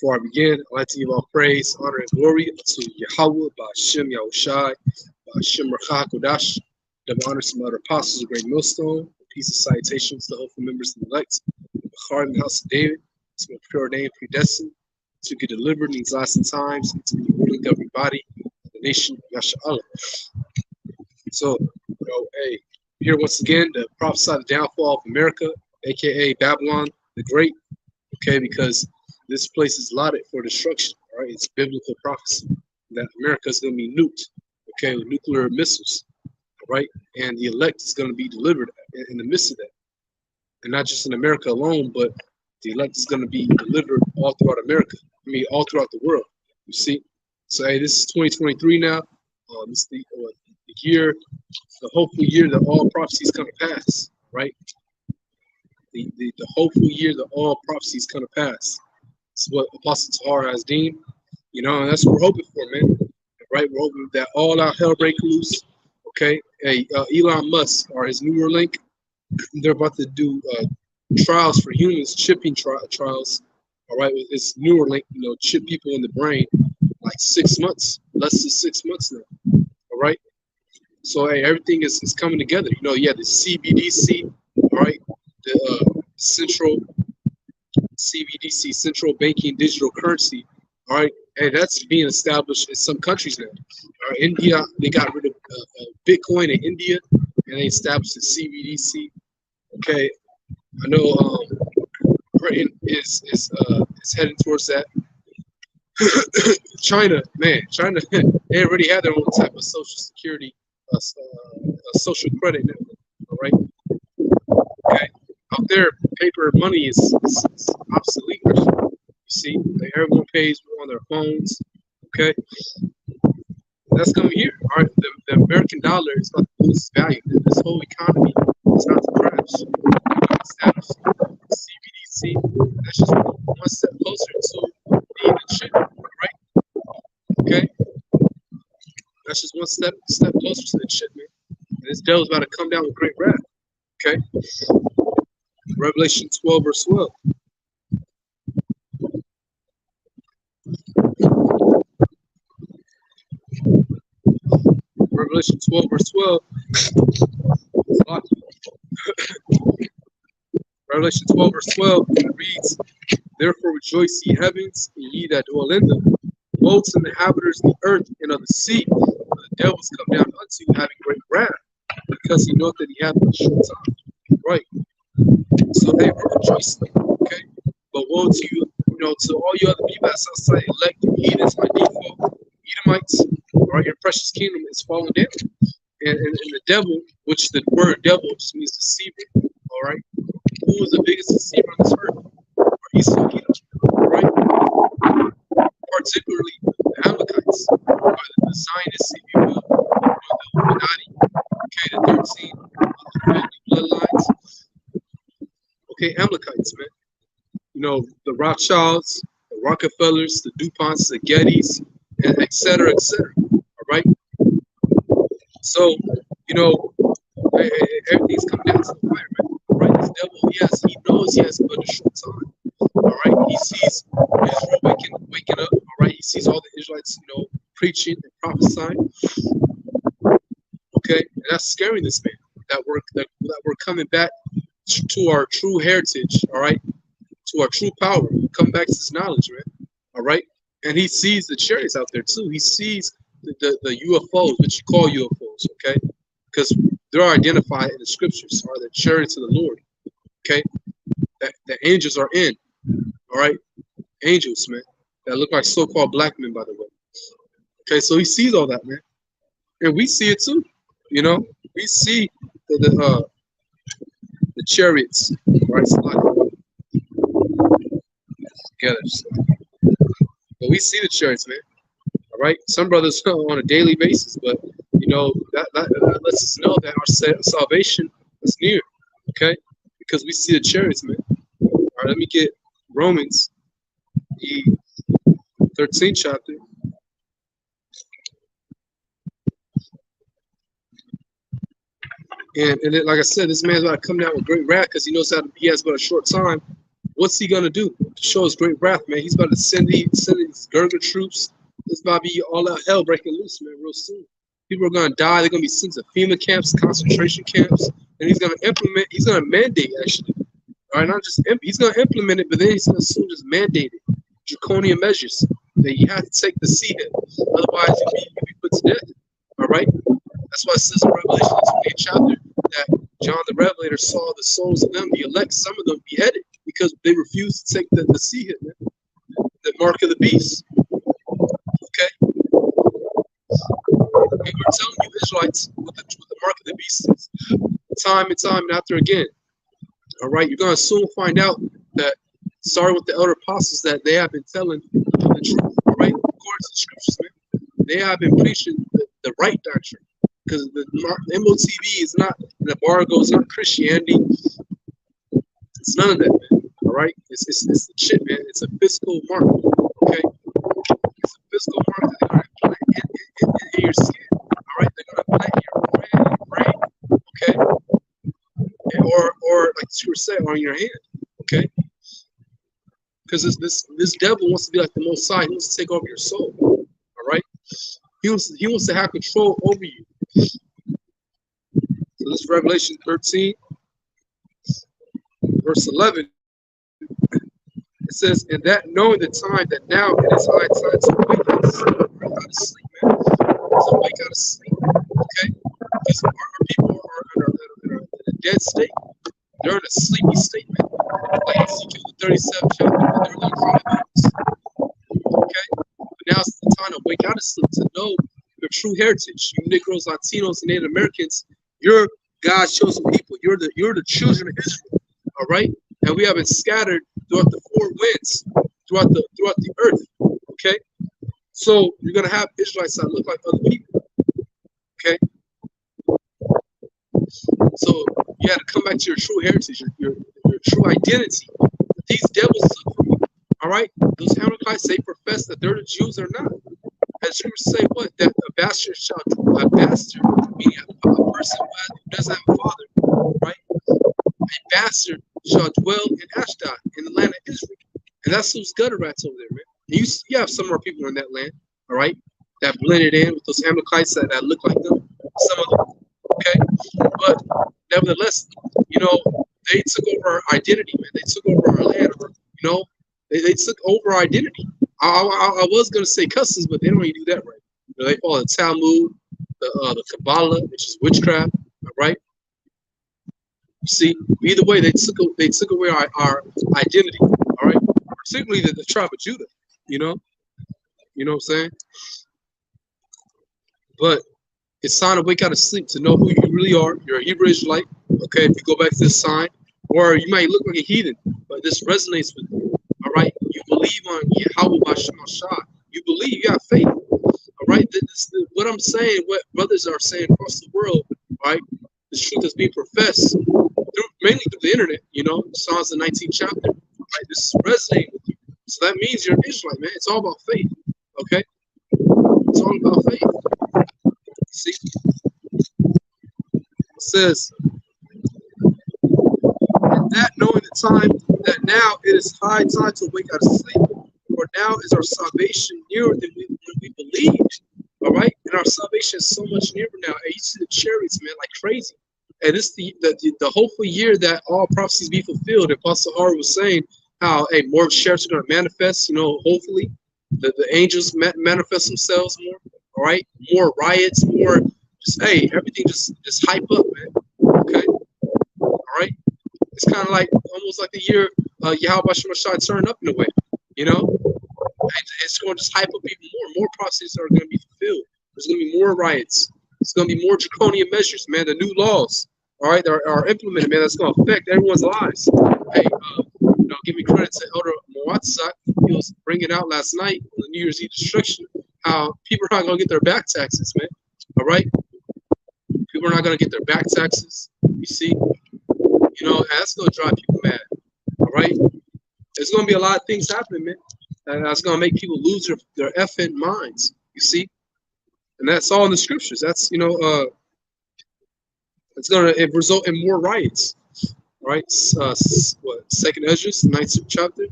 Before I begin, I'd like to give all praise, honor, and glory to Yahweh, Ba'ashem Yahushai, Ba'ashem Rakha Kodash. Double honor to my other apostles, the great millstone. Peace and salutations to hopeful members and elect. Bachar in the house of David, to be preordained, predestined, to get delivered in these last times, and to be the ruling governing body of the nation of Yasha'Allah. So, hey, here once again to prophesy the downfall of America, aka Babylon the Great, okay, because this place is allotted for destruction, all right? It's biblical prophecy that America is going to be nuked, okay, with nuclear missiles, all right? And the elect is going to be delivered in the midst of that. And not just in America alone, but the elect is going to be delivered all throughout America. I mean, all throughout the world, you see? So, hey, this is 2023 now. This is the year, the hopeful year that all prophecies come to pass, right? The hopeful year that all prophecies come to pass. It's what Apostle Tahar has deemed, and that's what we're hoping for, man. Right? We're hoping that all our hell break loose. Okay. Hey, Elon Musk or his Neuralink, they're about to do trials for humans, chipping trials. All right, with this Neuralink, chip people in the brain, like 6 months, less than 6 months now. All right. So hey, everything is coming together. The CBDC, all right, the central CBDC, central banking digital currency, all right, and that's being established in some countries now. All right, India, they got rid of Bitcoin in India, and they established the CBDC. Okay, I know Britain is heading towards that. China, they already have their own type of social security, social credit network. All right, okay. Out there, paper money is obsolete. You see, everyone pays on their phones. Okay, that's coming here. All right, the American dollar is about to lose value. This whole economy is about to crash. CBDC, that's just one step closer to being a chip, right? Okay, that's just one step closer to the chip, man. And this devil's about to come down with great wrath. Okay. Revelation 12, verse 12. Revelation 12, verse 12. Revelation 12, verse 12 reads, "Therefore rejoice, ye heavens, and ye that dwell in them. Woe to the inhabitants of the earth and of the sea, for the devils come down unto you, having great wrath, because he knoweth that he hath a short time." Right. So hey, we're rejoicing, okay? But woe to you, to all you other people that's outside, elect heathens by default, Edomites, all right, your precious kingdom is falling down. And the devil, which the word devil just means deceiver, all right? Who is the biggest deceiver on this earth? Esau, all right? Particularly the Amalekites, or the Zionists, if you will, or the Illuminati, okay, the 13 family bloodlines. Okay, Amalekites, man. The Rothschilds, the Rockefellers, the DuPonts, the Gettys, and et cetera, all right? So, everything's coming down to the wire, man. Right? This devil, yes, he knows he has but a short time. All right? He sees Israel waking up. All right? He sees all the Israelites, preaching and prophesying. Okay? And that's scaring this man. That we're coming back to our true heritage, all right? To our true power. Come back to this knowledge, man. All right? And he sees the chariots out there too. He sees the UFOs, which you call UFOs, okay? Because they're identified in the scriptures, are the chariots of the Lord, okay? That the angels are in, all right? Angels, man, that look like so-called black men, by the way. Okay, so he sees all that, man, and we see it too. We see the chariots, right? Together, so. But we see the chariots, man. All right, some brothers on a daily basis, but that lets us know that our salvation is near, okay? Because we see the chariots, man. All right, let me get Romans, the 13th chapter. And then, like I said, this man's about to come down with great wrath because he knows that he has but a short time. what's he gonna do to show his great wrath, man? He's about to send these Gurga troops. It's about to be all out hell breaking loose, man, real soon. People are gonna die. They're gonna be sent to FEMA camps, concentration camps, and he's gonna implement. He's gonna mandate, actually. All right, not just he's gonna implement it, but then he's gonna soon just mandate it. Draconian measures that you have to take the sea hit, otherwise you'll be put to death. All right. That's why it says in Revelation 28 chapter that John the Revelator saw the souls of them, the elect, some of them beheaded because they refused to take the sea hit, man. The mark of the beast. Okay? And we're telling you Israelites what the mark of the beast is. Time and time and after again. All right? You're going to soon find out that, sorry with the elder apostles, that they have been telling the truth. All right? According to the scriptures, man. They have been preaching the right doctrine. Because the MOTV is not an embargo, it's not Christianity. It's none of that, man. All right? It's the shit, man. It's a physical mark. Okay? It's a physical mark that they're going to plant in your skin. All right? They're going to plant in your brain. Okay? Or like the scripture said, on your hand. Okay? Because this devil wants to be like the Most High. He wants to take over your soul. All right? He wants to have control over you. So this is Revelation 13, verse 11. It says, "And that knowing the time that now it is high time to wake out of sleep, man. To wake out of sleep, okay? Because our people are in a dead state. They're in a sleepy state, man. Like Ezekiel the 37th chapter, they're like dry bones. Okay? But now it's the time to wake out of sleep, to know your true heritage. You Negroes, Latinos, and Native Americans, you're God's chosen people. You're the children of Israel. All right? And we have been scattered throughout the four winds, throughout the earth. Okay? So you're gonna have Israelites that look like other people. Okay? So you had to come back to your true heritage, your true identity. These devils took from you. All right? Those Amalekites, they profess that they're the Jews or not. And scriptures say what? That a bastard, meaning a person who doesn't have a father, right? A bastard shall dwell in Ashdod, in the land of Israel. And that's those gutter rats over there, man. And you have some more people in that land, all right, that blended in with those Amalekites that look like them, some of them, okay? But nevertheless, you know, they took over our identity, man. They took over our land, you know, they took over our identity. I was gonna say customs, but they don't even do that right. You know, they follow the Talmud, the Kabbalah, which is witchcraft, all right? You see, either way, they took away our identity, all right? Particularly the tribe of Judah, you know what I'm saying? But it's time to wake out of sleep to know who you really are. You're a Hebrew Israelite, okay? If you go back to this sign, or you might look like a heathen, but this resonates with you, all right? You believe on Yahweh Bashem Ashah. You believe, you have faith, all right? What I'm saying, what brothers are saying across the world, right? The truth is being professed mainly through the internet, you know, Psalms the 19th chapter, right? This is resonating with you. So that means you're an Israelite, man. It's all about faith, okay? It's all about faith. See? It says, and that knowing the time, that now it is high time to wake out of sleep, for now is our salvation nearer than we believed, all right? And our salvation is so much nearer now. And you see the chariots, man, like crazy. And this is the hopeful year that all prophecies be fulfilled. Apostle Har was saying how, hey, more chariots are going to manifest, you know, hopefully. The angels manifest themselves more, all right? More riots, more, just, hey, everything just hype up, man, okay? All right? It's kind of like, almost like the year Yahweh Bashem Ashai turned up in a way, you know? And it's going to just hype up even more prophecies are going to be fulfilled. There's going to be more riots. It's going to be more draconian measures, man, the new laws. All right, are implemented, man. That's going to affect everyone's lives. Hey, you know, give me credit to Elder Mowatzak. He was bringing out last night on the New Year's Eve destruction how people are not going to get their back taxes, man. All right, people are not going to get their back taxes. You see, you know, and that's going to drive people mad. All right, there's going to be a lot of things happening, man. And that's going to make people lose their effing minds. You see, and that's all in the scriptures. That's, you know, it's going to result in more riots. All right, Second Ezra, 9th chapter.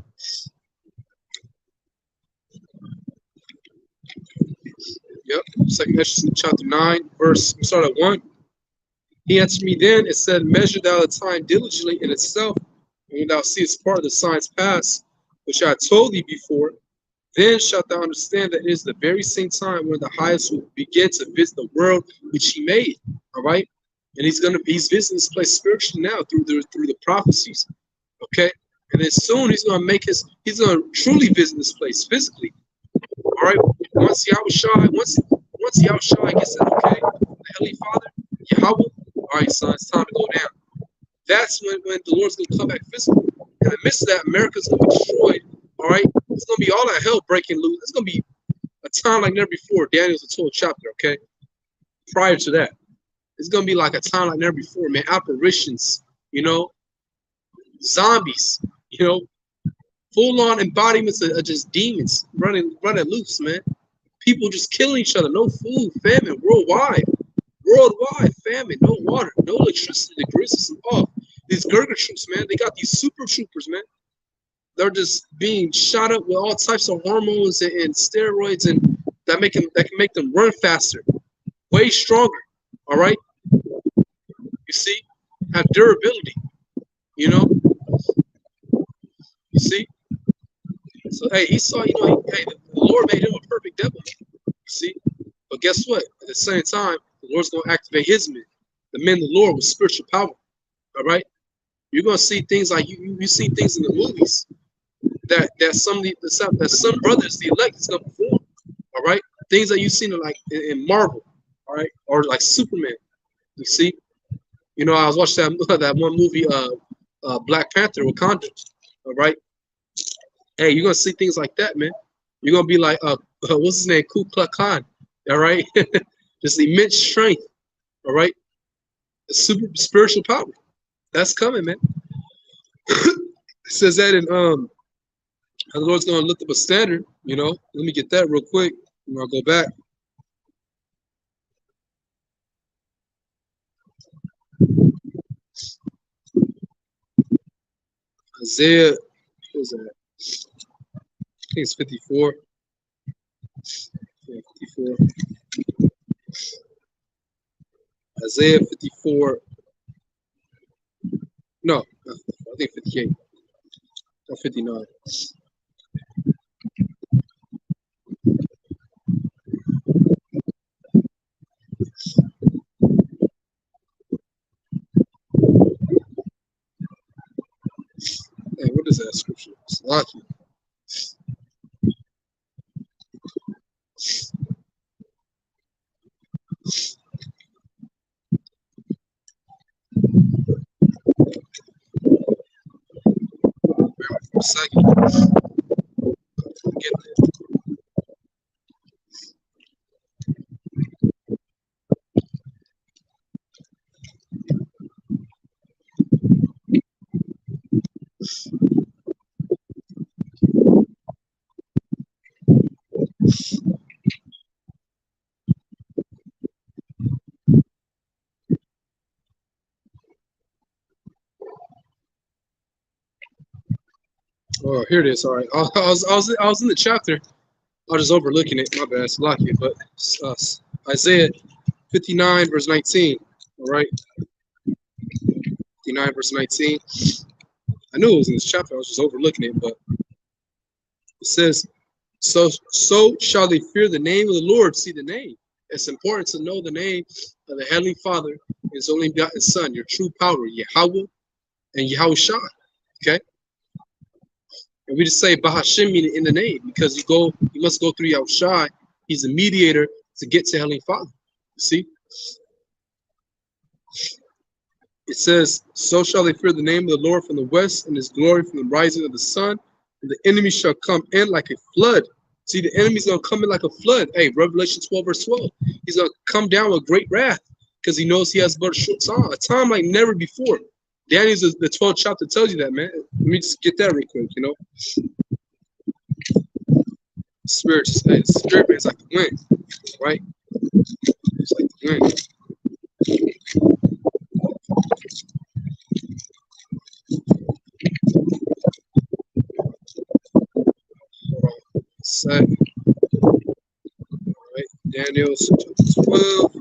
Yep, Second Ezra chapter 9, verse. We start at 1. He answered me then and said, Measure thou the time diligently in itself, and when thou seest part of the signs pass, which I had told thee before, then shalt thou understand that it is the very same time when the highest will begin to visit the world which he made. All right, and he's visiting this place spiritually now through the prophecies. Okay, and then soon he's gonna truly visit this place physically. All right, once Yahushua gets said, okay, the Heavenly Father, Yahweh, all right, son, it's time to go down. That's when the Lord's gonna come back physically. In the midst of that, America's gonna be destroyed. All right, it's gonna be all that hell breaking loose. It's gonna be a time like never before. Daniel's a 12th chapter. Okay, prior to that, it's gonna be like a time like never before, man. Apparitions, zombies, full-on embodiments of just demons running loose, man. People just killing each other. No food, famine worldwide, famine, no water, no electricity. The grid system off. These Gurkha troops, man, they got these super troopers, man. They're just being shot up with all types of hormones and steroids, and that can make them run faster, way stronger. All right, you see, have durability. You see. So hey, he saw, hey, the Lord made him a perfect devil. You see, but guess what? At the same time, the Lord's gonna activate His men, the men of the Lord with spiritual power. All right, you're gonna see things like you see things in the movies that some brothers, the elect, is gonna perform. All right, things that you've seen in Marvel. All right, or like Superman. You see, I was watching that one movie, Black Panther, Wakanda. All right. Hey, you're gonna see things like that, man. You're gonna be like, what's his name, Ku Klux Klan, all right? Just immense strength, all right? Super spiritual power, that's coming, man. It says that in the Lord's gonna lift up a standard, Let me get that real quick, and I'll go back. Isaiah, what is that? I think it's 54. Yeah, 54. Isaiah 54. No, I think 58. Or 59. Hey, what is that scripture? It's lucky. For a second. Get there. Oh, here it is. All right. I was in the chapter. I was just overlooking it. My bad. It's lucky. But Isaiah 59 verse 19. All right. 59 verse 19. I knew it was in this chapter. I was just overlooking it, but it says, "So shall they fear the name of the Lord." See the name. It's important to know the name of the Heavenly Father, His only begotten Son, your true power, Yahweh and Yahushua. Okay. And we just say Bahashim in the name because you must go through Yahushua. He's a mediator to get to Heavenly Father. You see? It says, "So shall they fear the name of the Lord from the west, and His glory from the rising of the sun, and the enemy shall come in like a flood." See, the enemy's gonna come in like a flood. Hey, Revelation 12, verse 12. He's gonna come down with great wrath because he knows he has but a short time, a time like never before. Daniel's the 12th chapter tells you that, man. Let me just get that real quick, Spirit, the spirit is like the wind, right? It's like the wind. sec. All right, Daniel chapter 12,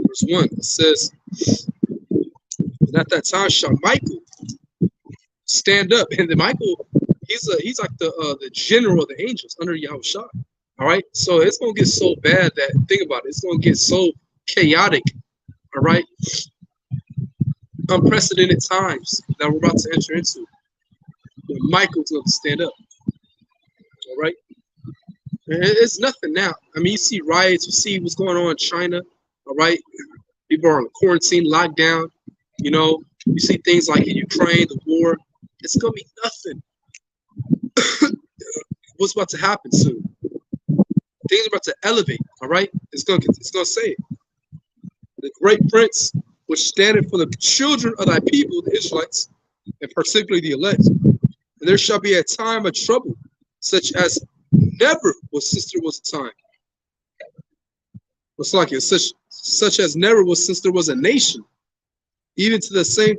verse 1. It says, and at that time shall Michael stand up. And then Michael, he's like the general of the angels under Yahushua. All right. So it's gonna get so bad that think about it, it's gonna get so chaotic, all right, unprecedented times that we're about to enter into. Michael's gonna stand up. All right. And it's nothing now. I mean, you see riots, you see what's going on in China, all right. People are on quarantine, lockdown, you know, you see things like in Ukraine, the war. It's gonna be nothing. What's about to happen soon? Things are about to elevate. All right, it's gonna say it. The great prince which standeth for the children of thy people, the Israelites, and particularly the elect. And there shall be a time of trouble, such as never was since there was a time. What's like it? Such as never was since there was a nation. Even to that same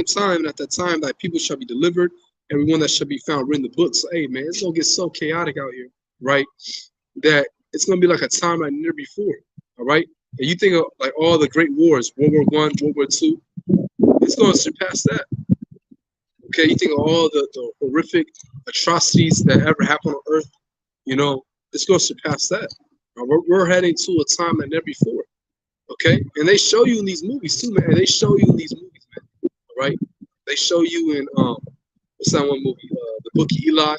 time, and at that time thy people shall be delivered, everyone that shall be found written in the book. So hey man, it's gonna get so chaotic out here, right? That it's gonna be like a time like never before. All right. And you think of like all the great wars, World War I, World War II, it's gonna surpass that. Okay, you think of all the horrific atrocities that ever happened on earth, you know, it's gonna surpass that. We're heading to a time like never before. Okay, and they show you in these movies too, man. They show you in these movies, man. All right, they show you in what's that one movie? The Book of Eli.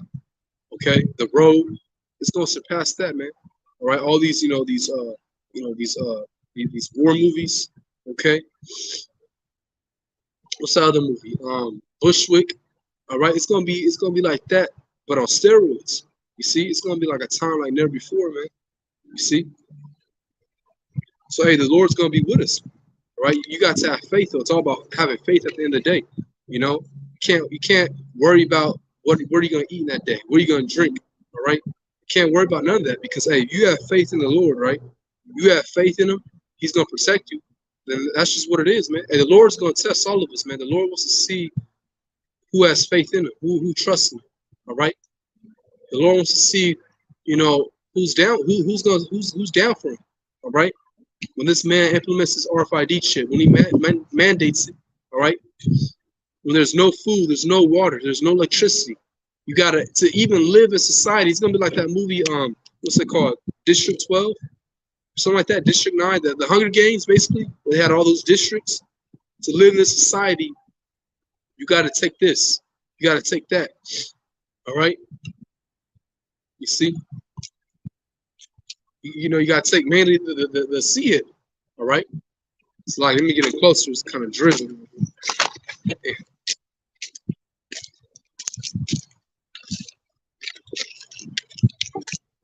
Okay, The Road. It's gonna surpass that, man. All right, all these, these war movies. Okay, what's that other movie? Bushwick. All right, it's gonna be like that, but on steroids. You see, it's gonna be like a time like never before, man. You see. So hey, the Lord's gonna be with us, right? You got to have faith. Though. It's all about having faith at the end of the day. You know, you can't worry about what are you gonna eat in that day, what are you gonna drink, all right? You can't worry about none of that because hey, you have faith in the Lord, right? You have faith in Him. He's gonna protect you. Then that's just what it is, man. And the Lord's gonna test all of us, man. The Lord wants to see who has faith in Him, who trusts Him, all right? The Lord wants to see, who's down, who's down for Him, all right? When this man implements his RFID chip, when he mandates it, all right? When there's no food, there's no water, there's no electricity, you gotta, to even live in society, it's gonna be like that movie, what's it called? District 12? Something like that, District 9, the Hunger Games, basically, where they had all those districts. To live in this society, you gotta take this, you gotta take that, all right? You see? You got to take mainly the see it, all right? It's like, let me get it closer. It's kind of drizzling. A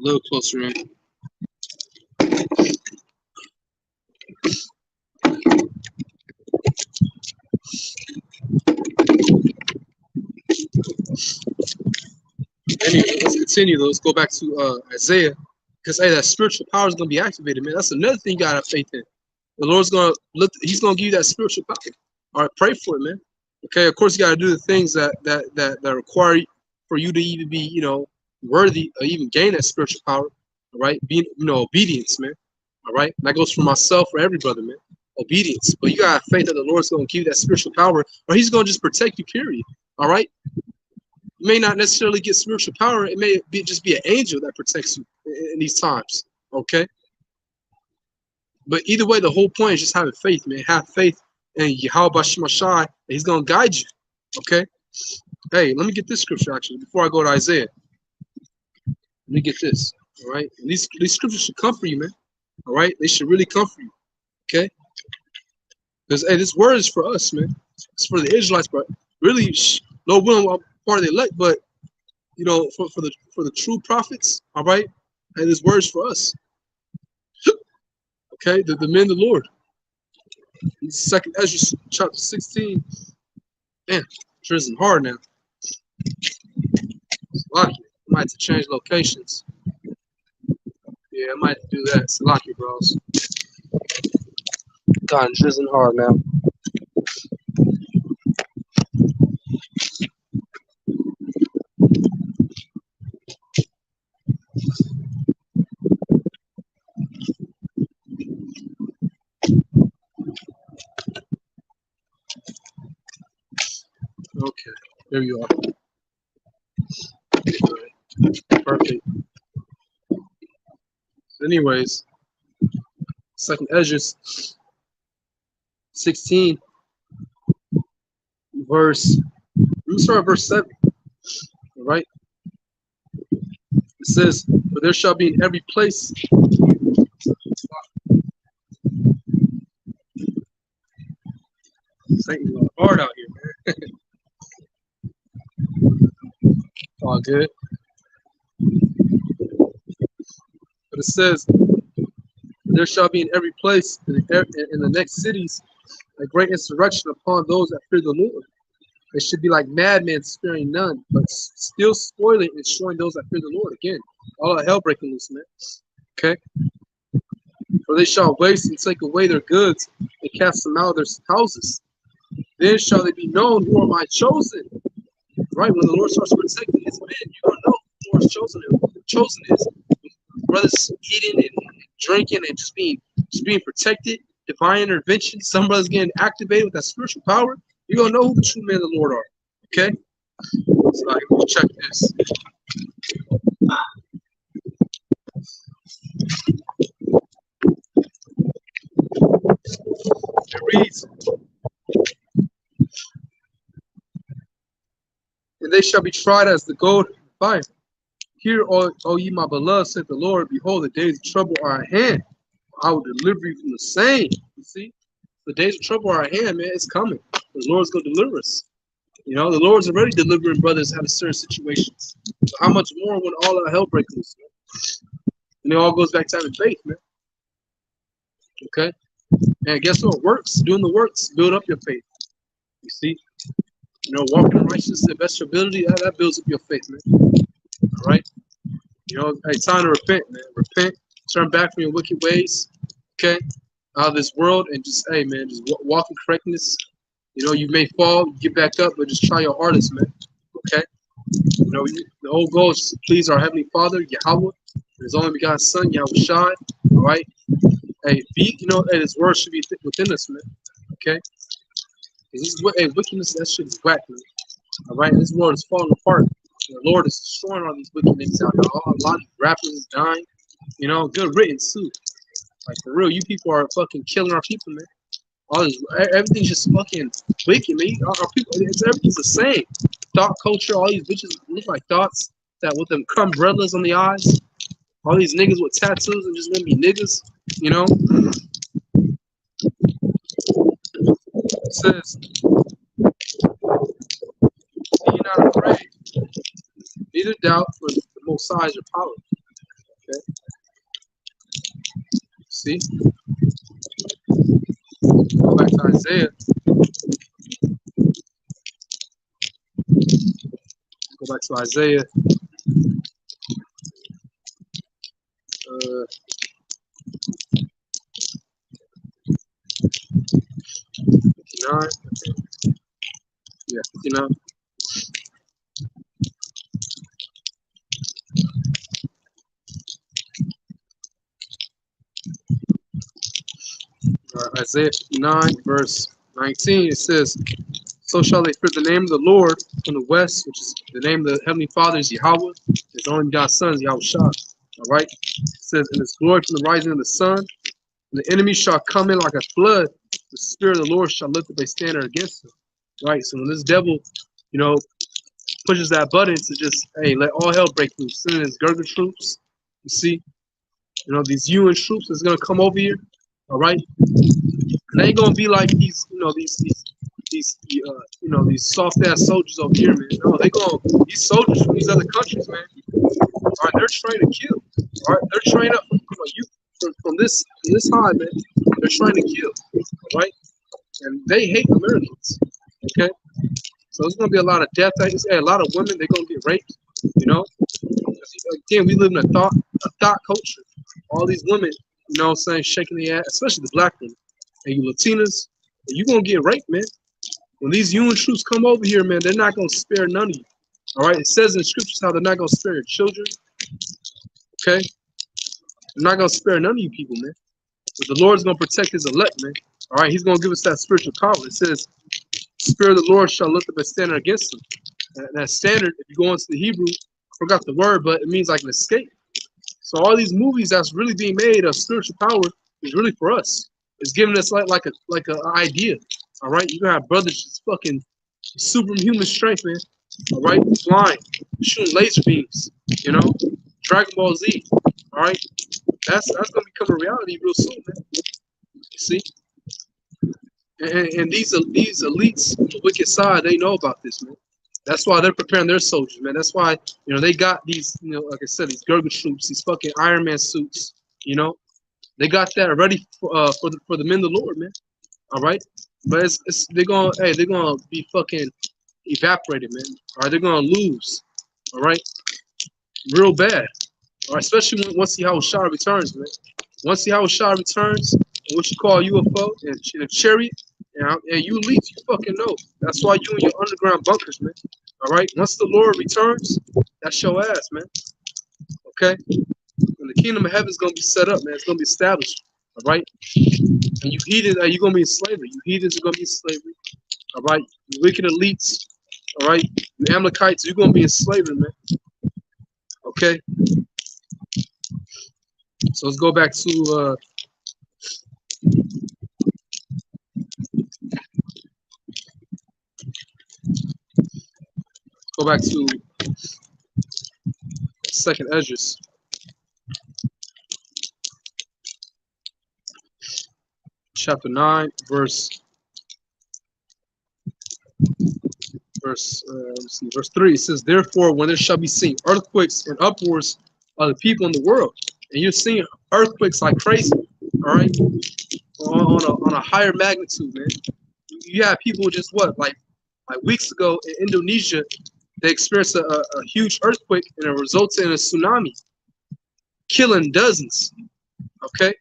little closer in. Anyway, let's continue. Let's go back to Isaiah. Because hey, that spiritual power is gonna be activated, man. That's another thing you gotta have faith in. The Lord's gonna look. He's gonna give you that spiritual power. All right, pray for it, man. Okay, of course you gotta do the things that require for you to even be, worthy or even gain that spiritual power. All right, being, obedience, man. All right, and that goes for myself, for every brother, man. Obedience, but you gotta have faith that the Lord's gonna give you that spiritual power, or He's gonna just protect you. Period. All right. You may not necessarily get spiritual power. It may just be an angel that protects you in these times, okay? But either way, the whole point is just having faith, man. Have faith in Yahweh Bashimashai, and He's going to guide you, okay? Hey, let me get this scripture, actually, before I go to Isaiah. Let me get this, all right? And these scriptures should comfort you, man, all right? They should really comfort you, okay? Because, hey, this word is for us, man. It's for the Israelites, but really, Lord willing, part of the elect, but for the true prophets, all right, and this word's for us. Okay, the men of the Lord. Second Ezra chapter 16. Man, drizzling hard now. Salaki. I might have to change locations. Yeah, I might have to do that. Salaki, bros. God, drizzling hard now. There you are. All right. Perfect. Anyways, second Esdras 16, verse. Let me start at verse 7. All right. It says, "For there shall be in every place." Satan's going hard out here, man. All good. But it says, "There shall be in every place, in the next cities, a great insurrection upon those that fear the Lord. They should be like madmen, sparing none, but still spoiling and destroying those that fear the Lord." Again, all hell breaking loose, man. Okay. "For they shall waste and take away their goods and cast them out of their houses. Then shall they be known who are my chosen." Right? When the Lord starts protecting his men, you're going to know who the Lord's chosen is. Brothers eating and drinking and just being protected, divine intervention. Some brothers getting activated with that spiritual power. You're going to know who the true men of the Lord are. Okay? So let's check this. It reads, "And they shall be tried as the gold and fire. Hear, O ye my beloved, said the Lord, behold, the days of trouble are at hand. I will deliver you from the same." You see? The days of trouble are at hand, man. It's coming. The Lord's going to deliver us. You know, the Lord's already delivering brothers out of certain situations. So how much more when all our hell breaks loose, man? And it all goes back to having faith, man. Okay? And guess what? Works, doing the works, build up your faith. You see? You know, walking in righteousness, invest your ability, that builds up your faith, man. All right? You know, hey, time to repent, man. Repent, turn back from your wicked ways, okay? Out of this world, and just, hey, man, just walk in correctness. You know, you may fall, get back up, but just try your hardest, man. Okay? You know, the whole goal is to please our Heavenly Father, Yahweh, His only begotten Son, Yahweh Shai. All right? Hey, hey, His word should be within us, man. Okay? Wickedness, that shit is whack, man. All right? And this world is falling apart. The Lord is destroying all these wicked niggas out there. A lot of rappers is dying. You know, good riddance too. Like for real, you people are fucking killing our people, man. All this, everything's just fucking wicked, man. Our people, everything's the same. Thought culture, all these bitches look like thoughts that with them umbrellas on the eyes. All these niggas with tattoos and just want to be niggas, you know. It says, "Be ye not afraid, neither doubt, for the Most High is your power." Okay. See? Go back to Isaiah. Go back to Isaiah. 59. Yeah, 59. Isaiah 59, verse 19, it says, "So shall they fear the name of the Lord from the west," which is the name of the Heavenly Father is Yahweh, His only God's Son is Yahweh Shah. All right? It says, "And His glory from the rising of the sun, and the enemy shall come in like a flood. The Spirit of the Lord shall lift up a standard against him." Right? So when this devil, you know, pushes that button to just, hey, let all hell break loose, sending his Gurga troops, you see, you know, these UN troops is gonna come over here. All right? And they ain't gonna be like these, you know, these soft ass soldiers over here, man. No, these soldiers from these other countries, man. All right, they're trained to kill. All right, they're trained up from this high, man. They're trying to kill. All right, and they hate Americans. Okay, so there's gonna be a lot of death. Like I say, a lot of women, they're gonna get raped. You know, again, we live in a thought culture. All these women, you know what I'm saying, shaking the ass, especially the black women. And you Latinas, you're gonna get raped, man. When these UN troops come over here, man, they're not gonna spare none of you. All right, it says in the scriptures how they're not gonna spare your children. Okay, they're not gonna spare none of you people, man. But the Lord's gonna protect His elect, man. All right, He's gonna give us that spiritual power. It says, "The Spirit of the Lord shall lift up a standard against them." And that standard, if you go into the Hebrew, I forgot the word, but it means like an escape. So all these movies that's really being made of spiritual power is really for us. It's giving us like an idea. All right, you gonna have brothers just fucking superhuman strength, man. All right, flying, shooting laser beams. You know, Dragon Ball Z. All right, that's gonna become a reality real soon, man. You see, and these elites, the wicked side, they know about this, man. That's why they're preparing their soldiers, man. That's why they got these, like I said, these Gurga troops, these fucking Iron Man suits. You know, they got that ready for the men of the Lord, man. All right, but they're gonna be fucking evaporated, man. All right, they're gonna lose. All right, real bad. All right, especially once Yahweh Shah returns, man. Once Yahweh Shah returns, and what you call UFO and a chariot, and you elites, you fucking know. That's why you in your underground bunkers, man. All right, once the Lord returns, that's your ass, man. Okay, and the kingdom of heaven is gonna be set up, man. It's gonna be established. All right, and you heathens, you're gonna be in slavery. You heathens are gonna be in slavery. All right, you wicked elites. All right, you Amalekites, you're gonna be in slavery, man. Okay, so let's go back to Second Esdras, chapter 9, verse 3. It says, "Therefore, when there shall be seen earthquakes and uproars of the people in the world," and you're seeing earthquakes like crazy, all right, on a higher magnitude, man. You have people just like weeks ago in Indonesia, they experienced a huge earthquake and it resulted in a tsunami, killing dozens. Okay,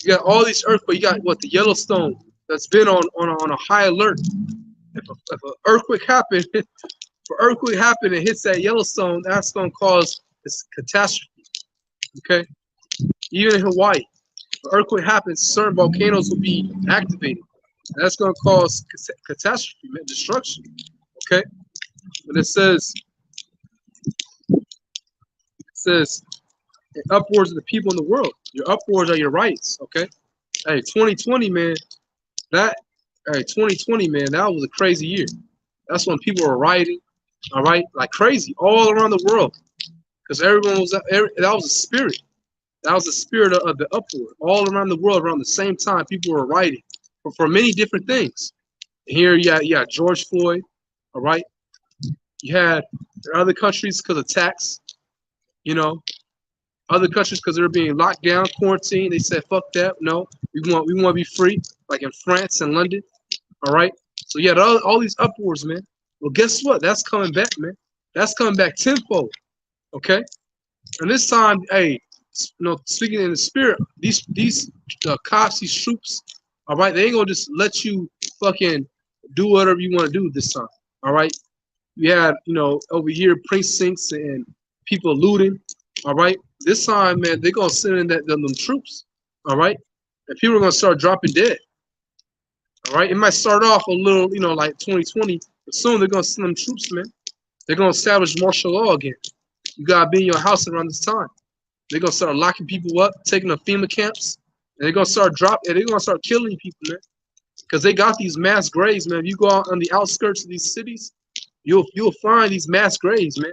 you got all these earthquakes. You got the Yellowstone that's been on a high alert. If an earthquake happened, and hits that Yellowstone, that's gonna cause this catastrophe. Okay, even in Hawaii, if an earthquake happens, certain volcanoes will be activated. And that's gonna cause catastrophe, man, destruction. Okay, but it says upwards of the people in the world. Your upwards are your rights. Okay, hey, 2020, man. 2020, man, that was a crazy year. That's when people were rioting, all right, like crazy all around the world, because everyone was that was a spirit. That was the spirit of the upward all around the world around the same time. People were rioting for many different things. Here, you had George Floyd, all right. You had other countries because of tax, other countries because they were being locked down, quarantined. They said, "Fuck that! No, we want to be free," like in France and London. All right. So you had all these upwards, man. Well, guess what? That's coming back, man. That's coming back tenfold. Okay. And this time, hey, speaking in the spirit, these cops, these troops, all right, they ain't gonna just let you fucking do whatever you want to do this time. All right. You had, over here precincts and people looting. All right. This time, man, they're gonna send in them troops. All right. And people are gonna start dropping dead. All right. It might start off a little, like 2020, but soon they're gonna send them troops, man. They're gonna establish martial law again. You gotta be in your house around this time. They're gonna start locking people up, taking them to FEMA camps, and they're gonna start killing people, man. Because they got these mass graves, man. If you go out on the outskirts of these cities, you'll find these mass graves, man.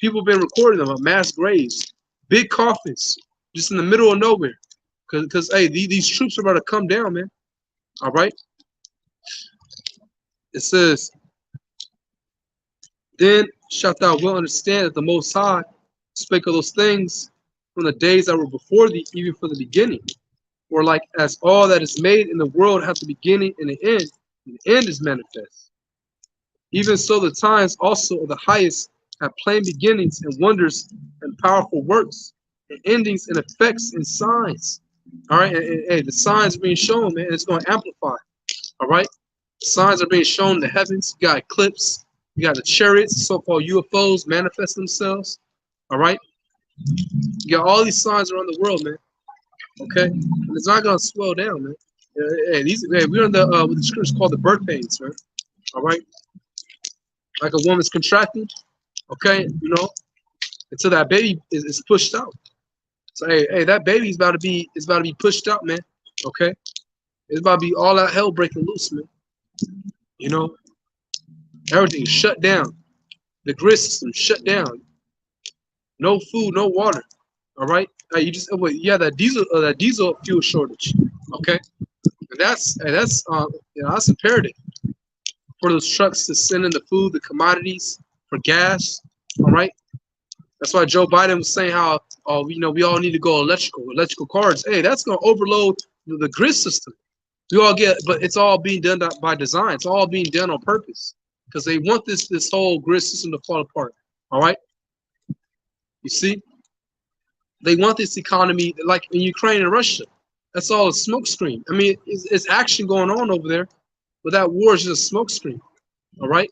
People have been recording them, mass graves, big coffins, just in the middle of nowhere. Because hey, these troops are about to come down, man. All right. It says, "Then shalt thou well understand that the Most High spake of those things from the days that were before thee, even from the beginning. For like as all that is made in the world hath a beginning and an end, and the end is manifest. Even so the times also of the highest have plain beginnings and wonders and powerful works, and endings and effects and signs." All right, and the signs are being shown, man. It's going to amplify. All right, signs are being shown in the heavens. You got eclipse. You got the chariots, so-called UFOs manifest themselves. All right, you got all these signs around the world, man. Okay, and it's not gonna slow down, man. We're in the what the scriptures call the birth pains, man. All right, like a woman's contracting, okay, until that baby is pushed out. So hey, that baby's about to be pushed out, man. Okay, it's about to be all that hell breaking loose, man. You know, everything is shut down. The grid system shut down. No food, no water. All right, that diesel fuel shortage. Okay, and that's imperative for those trucks to send in the food, the commodities, for gas. All right. That's why Joe Biden was saying how, we all need to go electrical cars. Hey, that's going to overload the grid system. But it's all being done by design. It's all being done on purpose because they want this whole grid system to fall apart. All right. You see, they want this economy like in Ukraine and Russia. That's all a smokescreen. I mean, it's action going on over there, but that war is just a smokescreen. All right.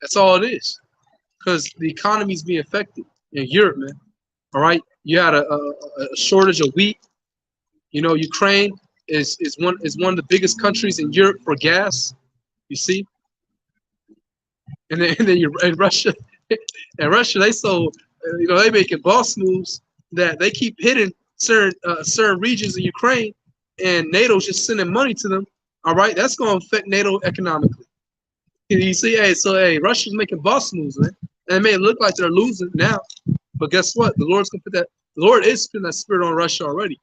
That's all it is. Because the economy is being affected in Europe, man. All right, you had a shortage of wheat. Ukraine is one of the biggest countries in Europe for gas. You see, and then you're in Russia, and Russia they making boss moves that they keep hitting certain regions in Ukraine, and NATO's just sending money to them. All right, that's going to affect NATO economically. You see, Russia's making boss moves, man. And it may look like they're losing now, but guess what? The Lord is putting that spirit on Russia already.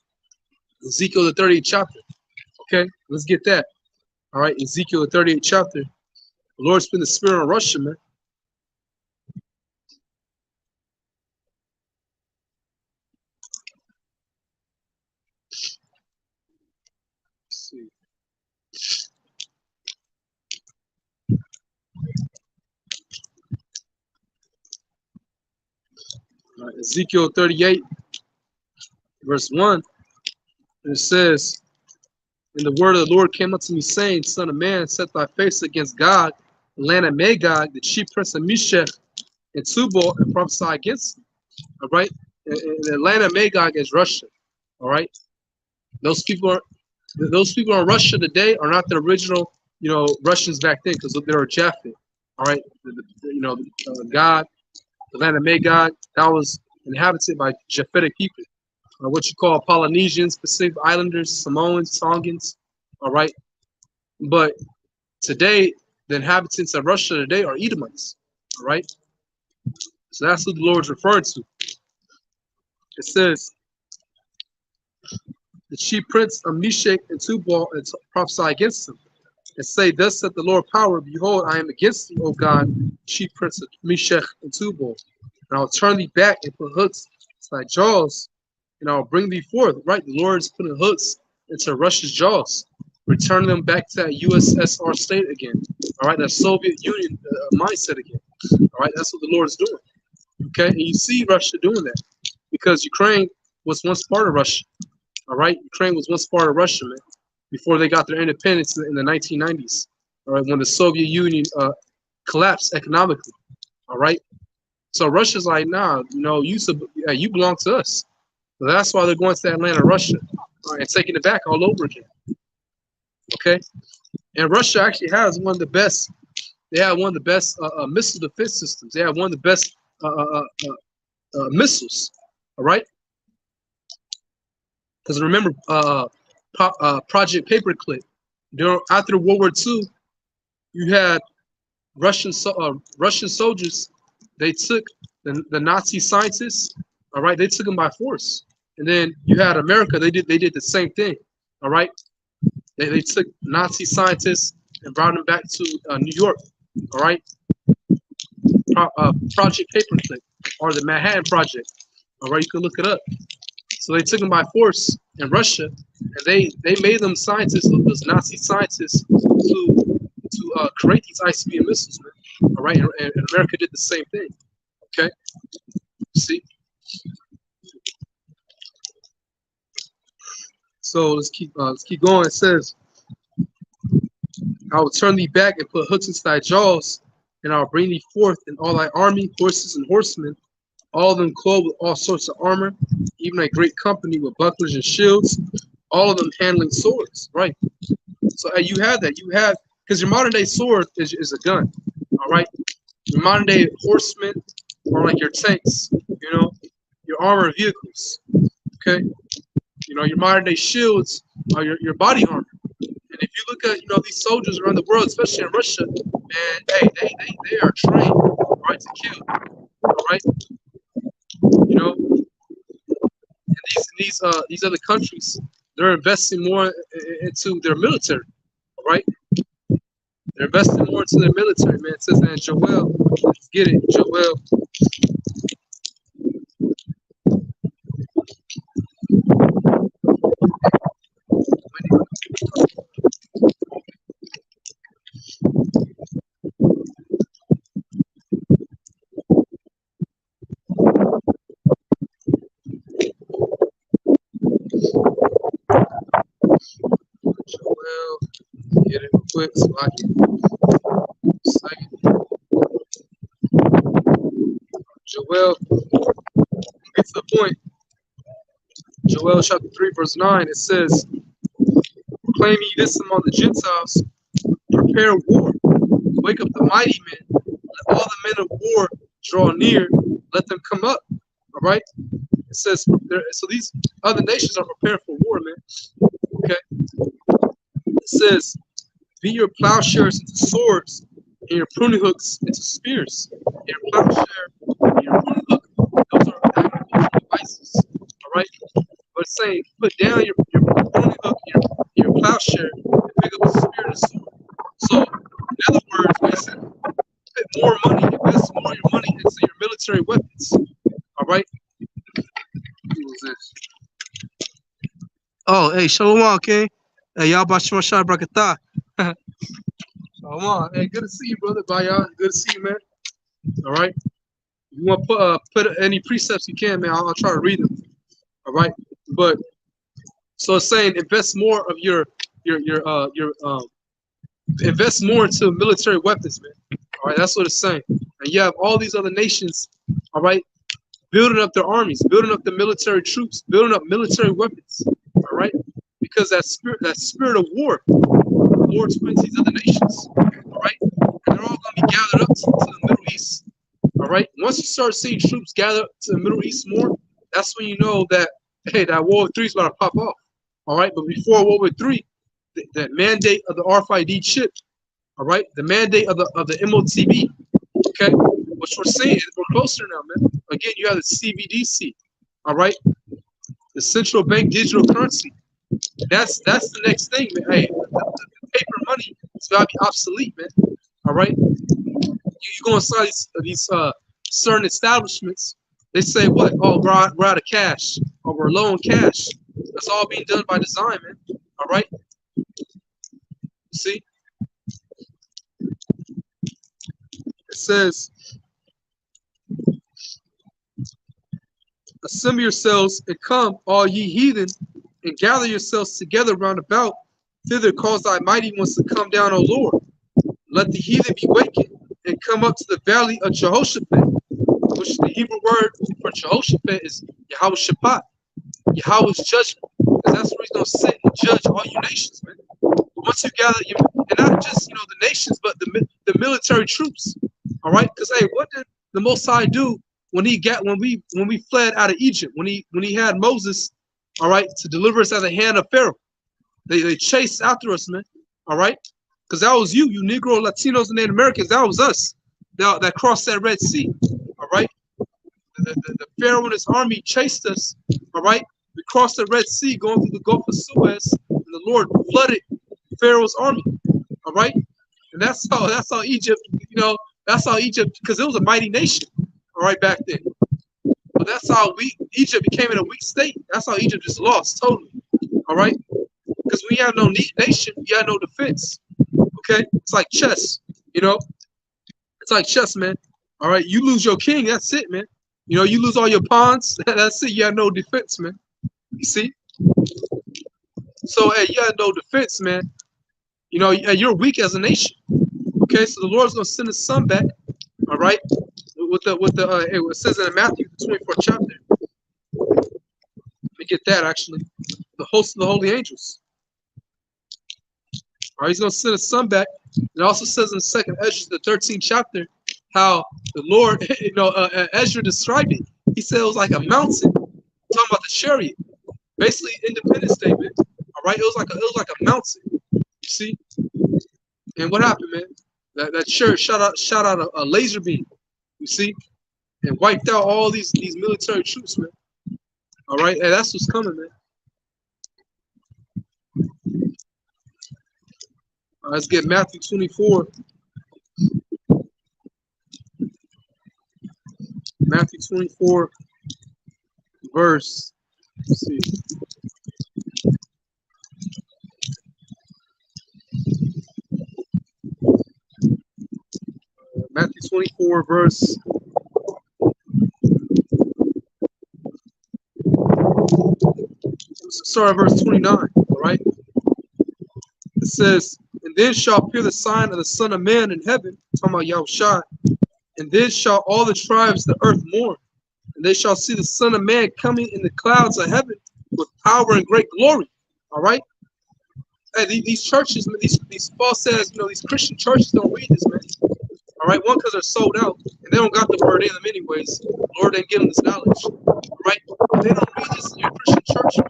Ezekiel the 38th chapter. Okay, let's get that. All right, Ezekiel the 38th chapter. The Lord's putting the spirit on Russia, man. Let's see. All right, Ezekiel 38, verse 1. And it says, and the word of the Lord came unto me, saying, Son of man, set thy face against God, the land of Magog, the chief prince of Meshech and Tubal, and prophesy against him. All right? And the land of Magog is Russia. All right? Those people in Russia today are not the original, Russians back then, because they were Japhet. All right? God, the land of Magog, that was inhabited by Japhetic people. What you call Polynesians, Pacific Islanders, Samoans, Tongans, all right? But today, the inhabitants of Russia today are Edomites, all right? So that's what the Lord's referring to. It says, the chief prince of Meshech and Tubal and prophesy against him, and say, Thus saith the Lord power, behold, I am against thee, O God, chief prince of Meshech and Tubal, and I will turn thee back and put hooks to thy jaws, and I'll bring thee forth. Right, the Lord is putting hooks into Russia's jaws, returning them back to that USSR state again. All right, that Soviet Union mindset again. All right, that's what the Lord is doing. Okay, and you see Russia doing that because Ukraine was once part of Russia. All right, Ukraine was once part of Russia, man, before they got their independence in the 1990s. All right, when the Soviet Union collapsed economically. All right, so Russia's like, nah, you belong to us. So that's why they're going to that land of Russia and taking it back all over again. Okay, and Russia actually has one of the best. They have one of the best missile defense systems. They have one of the best missiles. All right, because remember, Project Paperclip. After World War II, you had Russian soldiers. They took the Nazi scientists. All right, they took them by force. And then you had America. They did the same thing. All right, they took Nazi scientists and brought them back to New York. All right, Project Paperclip or the Manhattan Project. All right, you can look it up. So they took them by force in Russia, and they made them scientists, those Nazi scientists, to create these ICBM missiles. Man. All right, and America did the same thing. Okay, see. So let's keep going. It says, I will turn thee back and put hooks into thy jaws, and I'll bring thee forth in all thy army, horses and horsemen, all of them clothed with all sorts of armor, even a great company with bucklers and shields, all of them handling swords. Right. So you have that. You have, because your modern day sword is a gun. All right. Your modern day horsemen are like your tanks, you know, your armored vehicles. Okay, you know, your modern day shields are your body armor. And if you look at, you know, these soldiers around the world, especially in Russia, man, hey, they are trained, right, to kill, all right, you know. And these other countries, they're investing more into their military, all right. They're investing more into their military, man. It says that in Joel. Let's get it, Joel. Joel, get it real quick so I can second. Joel, get to the point. Joel chapter 3, verse 9, it says, proclaim ye this among the Gentiles, prepare war, wake up the mighty men, let all the men of war draw near, let them come up. All right? It says, so these other nations are preparing for war, man. Okay? It says, be your plowshares into swords, and your pruning hooks into spears. Your plowshare and your pruning hook, those are agricultural devices. All right? But it's saying, put down your pruning hook, your plowshare, and pick up a spear and a sword. So, in other words, man, it said, put more money, invest more of your money into your military weapons. All right? Who was this? Oh, hey, Shalom, okay? Hey, y'all about Shemashah Brakatah. Come on, hey, good to see you, brother. Bye, y'all. Good to see you, man. All right. You want to put any precepts you can, man. I'll try to read them. All right. But so it's saying invest more of your invest more into military weapons, man. All right. That's what it's saying. And you have all these other nations, all right, building up their armies, building up the military troops, building up military weapons. All right. Because that spirit of war towards these other nations. All right. And they're all going to be gathered up to the Middle East. All right. Once you start seeing troops gather to the Middle East more, that's when you know that, hey, that World War III is about to pop off. All right. But before World War III, that mandate of the RFID chip, all right, the mandate of the MOTB, okay, which we're seeing, we're closer now, man. Again, you have the CBDC, all right, the central bank digital currency. That's the next thing, man. Hey, the paper money is gotta be obsolete, man. All right, you go inside these certain establishments, they say what? Oh, we're out of cash, or we're low on cash. That's all being done by design, man. All right. See, it says, assemble yourselves and come, all ye heathen, and gather yourselves together round about. Thither cause thy mighty ones to come down, O Lord. Let the heathen be wakened and come up to the valley of Jehoshaphat, which the Hebrew word for Jehoshaphat is Yahweh Shabbat, Yahweh's judgment. Because that's where he's going to sit and judge all you nations, man. Once you gather, and not just, you know, the nations, but the military troops. All right? Because, hey, what did the Most High do when we fled out of Egypt, when he had Moses, all right, to deliver us out of the hand of Pharaoh? They chased after us, man. All right, because that was you Negro, Latinos, and Native Americans. That was us that crossed that Red Sea. All right, the Pharaoh and his army chased us. All right, we crossed the Red Sea, going through the Gulf of Suez, and the Lord flooded Pharaoh's army. All right, and that's how Egypt, you know, that's how Egypt, because it was a mighty nation. All right, back then. But that's how Egypt became in a weak state. That's how Egypt just lost totally. All right, because we have no nation, we have no defense. Okay, it's like chess. You know, it's like chess, man. All right, you lose your king, that's it, man. You know, you lose all your pawns, that's it. You have no defense, man. You see? So, hey, you have no defense, man. You know, you're weak as a nation. Okay, so the Lord's gonna send his son back. All right, it says in Matthew, the 24th chapter. Let me get that actually. The host of the holy angels. All right, he's gonna send his son back. It also says in the second Ezra, the 13th chapter, how the Lord, Ezra described it. He said it was like a mountain. Talking about the chariot, basically Independence Day, man. All right, it was like a mountain. You see, and what happened, man? That chariot shot out a laser beam. You see, and wiped out all these military troops, man. All right, and that's what's coming, man. Let's get Matthew 24. Matthew 24, verse. Let's see. Matthew 24, verse. Sorry, verse 29. All right. It says, "And then shall appear the sign of the Son of Man in heaven," talking about Yahushua, "and then shall all the tribes of the earth mourn, and they shall see the Son of Man coming in the clouds of heaven with power and great glory." All right. Hey, these churches, these Paul says, these Christian churches don't read this, man. All right, one, because they're sold out and they don't got the word in them anyways. Lord didn't give them this knowledge. All right, if they don't read this in your Christian church, the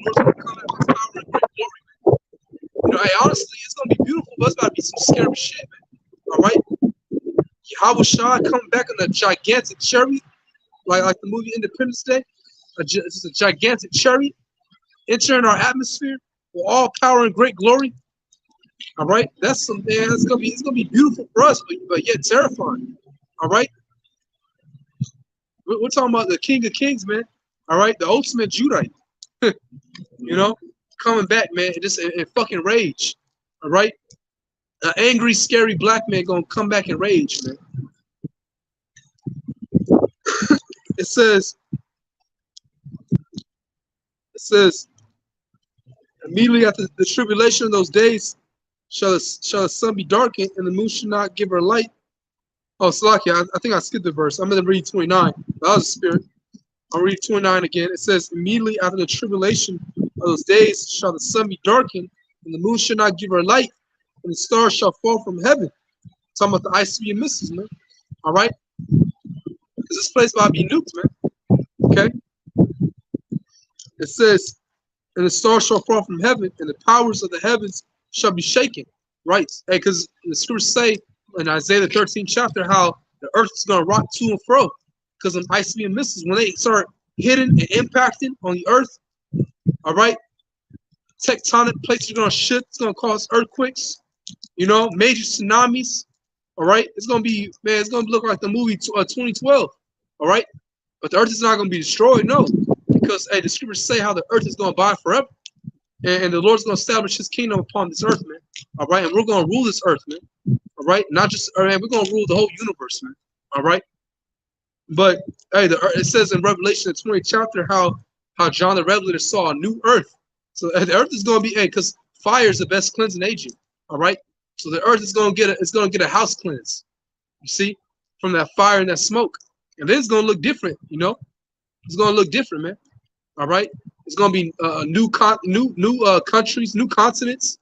Lord's gonna come in with power and great glory, man. Hey, honestly, it's gonna be beautiful, but it's about to be some scary shit, man. All right, Yahushua coming back in a gigantic chariot, like the movie Independence Day. It's a gigantic chariot entering our atmosphere with all power and great glory. All right, that's some, man. It's gonna be beautiful for us, but yet terrifying. All right, we're talking about the King of Kings, man. All right, the ultimate Judite. Coming back, man, just in fucking rage. All right, an angry, scary black man gonna come back in rage, man. It says, immediately after the tribulation of those days, shall the sun be darkened, and the moon shall not give her light. Oh, Salakia, I think I skipped the verse. I'm going to read 29. That was the spirit. I'll read 29 again. It says, immediately after the tribulation of those days shall the sun be darkened, and the moon shall not give her light, and the stars shall fall from heaven. Talking about the ice and mists, man. All right? Because this place about to be nuked, man. Okay? It says, and the stars shall fall from heaven, and the powers of the heavens shall be shaken. Right? Hey, because the scriptures say in Isaiah the 13th chapter how the earth is going to rock to and fro because of icy and mists. When they start hitting and impacting on the earth, all right, tectonic plates are going to shift. It's going to cause earthquakes, major tsunamis. All right, it's going to be, man, it's going to look like the movie 2012. All right, but the earth is not going to be destroyed, no, because hey, the scriptures say how the earth is going to abide forever. And the Lord's going to establish his kingdom upon this earth, man. All right. And we're going to rule this earth, man. All right. Not just, man, we're going to rule the whole universe, man. All right. But, hey, it says in Revelation, the 20th chapter, how John the Revelator saw a new earth. So the earth is going to be, hey, because fire is the best cleansing agent. All right. So the earth is going to get a house cleanse. You see, from that fire and that smoke. And then it's going to look different, It's going to look different, man. All right. It's gonna be new countries, new continents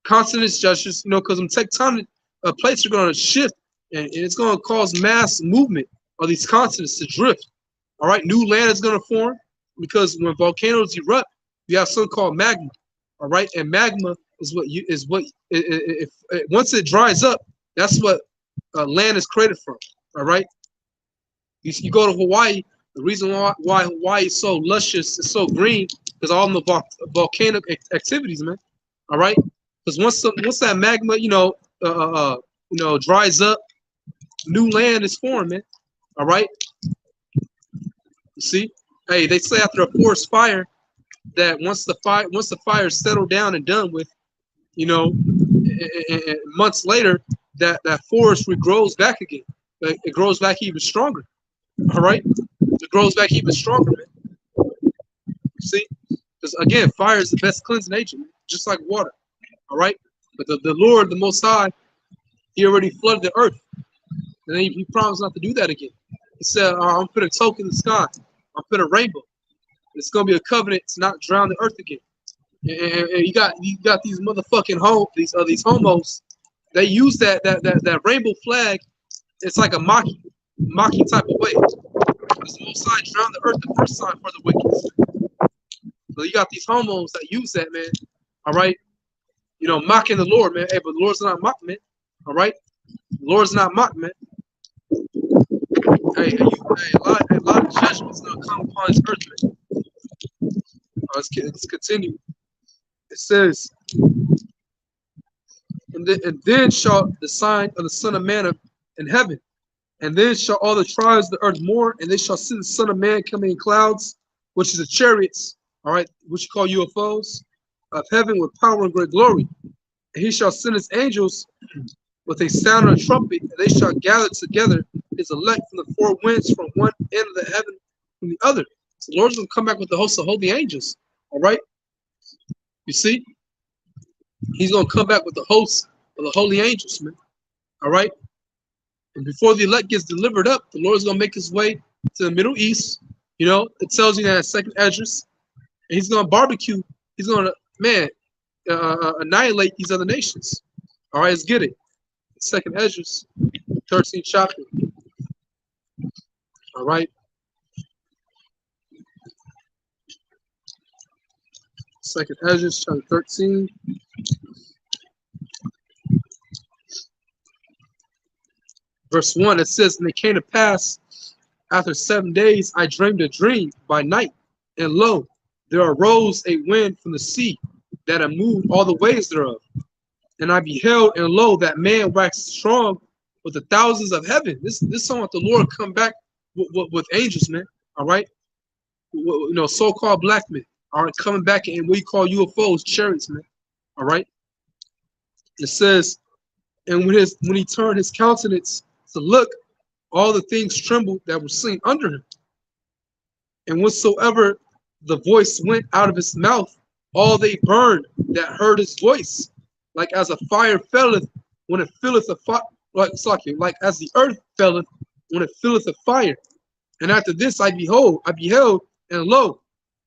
just because them tectonic plates are gonna shift, and it's gonna cause mass movement of these continents to drift. All right, new land is gonna form because when volcanoes erupt, you have something called magma. All right, and magma is once it dries up, that's what land is created from. All right, you go to Hawaii. The reason why Hawaii is so luscious, it's so green, because all the volcanic activities, man. All right, because once that magma, dries up, new land is formed, man. All right. You see, hey, they say after a forest fire that once the fire is settled down and done with, and months later, that forest regrows back again. It grows back even stronger. All right. It grows back even stronger, man. You see? Because again, fire is the best cleansing agent, just like water. All right? But the Lord, the Most High, he already flooded the earth. And then he promised not to do that again. He said, I'm going to put a token in the sky. I'll put a rainbow. It's going to be a covenant to not drown the earth again. And you got these motherfucking these homos. They use that rainbow flag It's like a mocking type of way. Because the Most High drowned the earth the first time for the wicked. So you got these homos that use that, man. All right, mocking the Lord, man. Hey, but the Lord's not mocked, man. All right, the Lord's not mocked, man. Hey, a lot of judgment's gonna come upon this earth, man. Let's continue. It says, and then shall the sign of the Son of Man in heaven, and then shall all the tribes of the earth mourn, and they shall see the Son of Man coming in clouds, which is the chariots, all right, which you call UFOs, of heaven with power and great glory. And he shall send his angels with a sound of a trumpet, and they shall gather together his elect from the four winds, from one end of the heaven from the other. So the Lord's going to come back with the host of holy angels, all right? You see? He's going to come back with the host of the holy angels, man, all right? And before the elect gets delivered up, the Lord's going to make his way to the Middle East. It tells you that in 2nd Esdras. And he's going to barbecue. He's going to, man, annihilate these other nations. All right, let's get it. 2nd Esdras, 13th chapter. All right. 2nd Esdras, chapter 13. Verse 1, it says, and it came to pass, after 7 days, I dreamed a dream by night, and lo, there arose a wind from the sea that had moved all the waves thereof. And I beheld, and lo, that man waxed strong with the thousands of heaven. This song with the Lord come back with angels, man. All right, so-called black men are coming back in what you call UFOs, chariots, man. All right. It says, and when he turned his countenance to look, all the things trembled that were seen under him. And whatsoever the voice went out of his mouth, all they burned that heard his voice, like as a fire felleth when it filleth a fire, like as the earth felleth when it filleth a fire. And after this I beheld, and lo,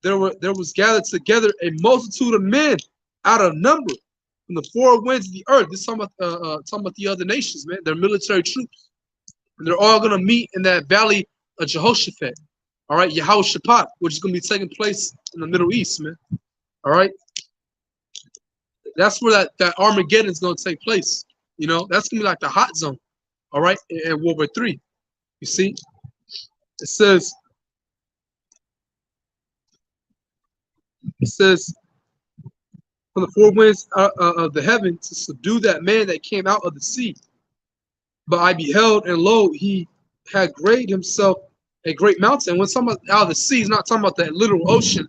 there was gathered together a multitude of men out of number from the four winds of the earth. This is talking about the other nations, man. They're military troops. And they're all going to meet in that valley of Jehoshaphat. All right, Yehoshaphat, which is going to be taking place in the Middle East, man. All right. That's where that Armageddon is going to take place. That's going to be like the hot zone. All right, in World War III. You see? It says, from the four winds of the heaven to subdue that man that came out of the sea. But I beheld, and lo, he had graved himself a great mountain. When talking about out of the sea, he's not talking about that literal ocean.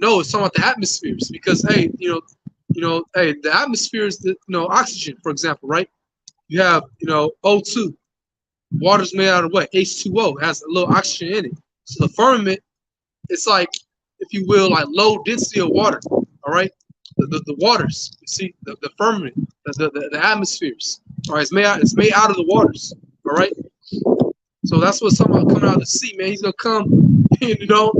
No, it's talking about the atmospheres. Because hey, the atmosphere is oxygen, for example, right? You have O2. Water's made out of what? H2O. It has a little oxygen in it. So the firmament, it's like, if you will, like low density of water. All right, the waters. You see, the firmament, the atmospheres. All right, it's made out of the waters. All right. So that's what's talking about coming out of the sea, man. He's gonna come, he's gonna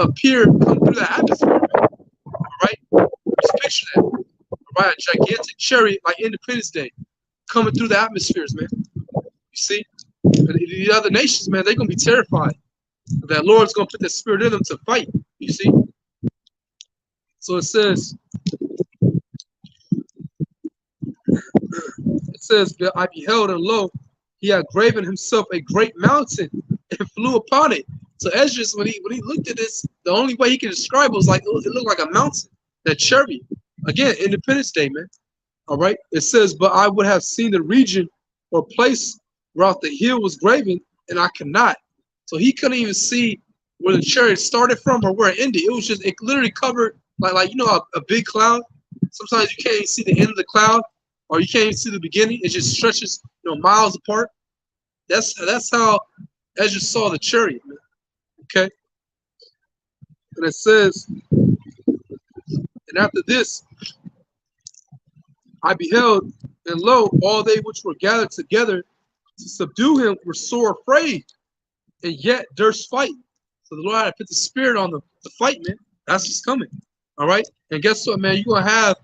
appear, come through the atmosphere, man. All right, just picture that. All right, a gigantic chariot like Independence Day, coming through the atmospheres, man. You see, and the other nations, man, they're gonna be terrified. That Lord's gonna put the spirit in them to fight. You see. So it says, I beheld, and lo, he had graven himself a great mountain and flew upon it. So Esdras, when he looked at this, the only way he could describe it was like it looked like a mountain, that chariot. Again, Independence Day, man. All right. It says, but I would have seen the region or place whereout the hill was graven, and I could not. So he couldn't even see where the chariot started from or where it ended. It literally covered like a big cloud. Sometimes you can't even see the end of the cloud, or you can't even see the beginning. It just stretches miles apart. That's how Esdras saw the chariot, man. Okay. And it says, and after this I beheld, and lo, all they which were gathered together to subdue him were sore afraid, and yet durst fight. So the Lord had to put the spirit on them to fight, man. That's what's coming. All right. And guess what, man? You're gonna have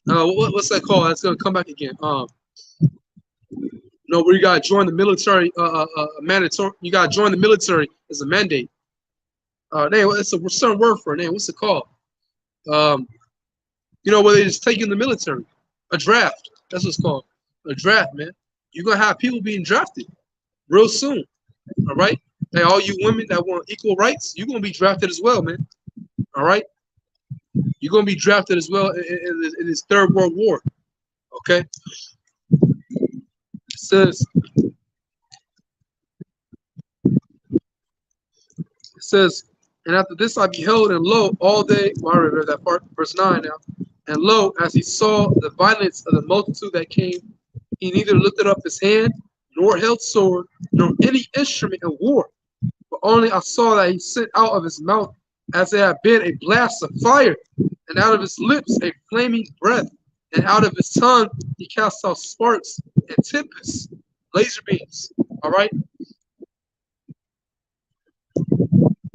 what's that called? That's gonna come back again. You know, where you gotta join the military, mandatory. You gotta join the military as a mandate. It's a certain word for it. Name, what's it called? Um, you know, where they just take you in the military, a draft. That's what it's called, a draft, man. You're gonna have people being drafted real soon. All right. Hey, all you women that want equal rights, you're gonna be drafted as well, man. All right. You're gonna be drafted as well in this Third World War. Okay. It says, and after this I beheld, and lo, all day. Well, I read that part, verse 9 now. And lo, as he saw the violence of the multitude that came, he neither lifted up his hand, nor held sword, nor any instrument in war. But only I saw that he sent out of his mouth as it had been a blast of fire, and out of his lips a flaming breath, and out of his tongue he cast out sparks and tempests, laser beams. All right.